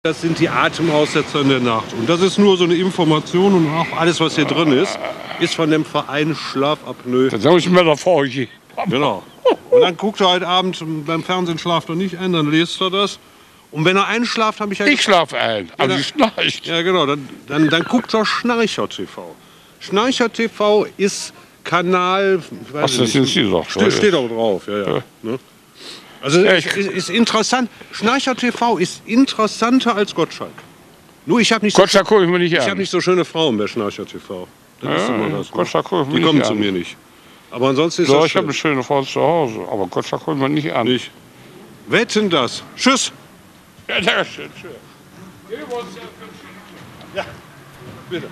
Das sind die Atemaussetzer in der Nacht. Und das ist nur so eine Information und auch alles, was hier drin ist von dem Verein Schlafapnoe. Das soll ich mir da vorgehen. Genau. Und dann guckt er heute Abend, beim Fernsehen schlaft er nicht ein, dann lest er das. Und wenn er einschlaft, habe ich ja... Ich schlafe ein, also ich schnarcht. Ja genau, dann guckt er Schnarcher TV. Schnarcher TV ist Kanal... Ich weiß Ach, das nicht, sind Sie doch. steht auch drauf, ja. Ne? Also ist interessant. Schnarcher TV ist interessanter als Gottschalk. Nur ich habe nicht, Gottschalk gucke ich mir nicht ich an. hab nicht so schöne Frauen bei Schnarcher TV. Das ist immer das, ne? Gottschalk gucke ich mir Die nicht kommen an. zu mir nicht. Aber ansonsten ist Ja, das ich habe eine schön. schöne Frau zu Hause, aber Gottschalk gucke ich mir nicht an. Nicht. Wetten das. Tschüss. Ja, danke schön. Ja, bitte.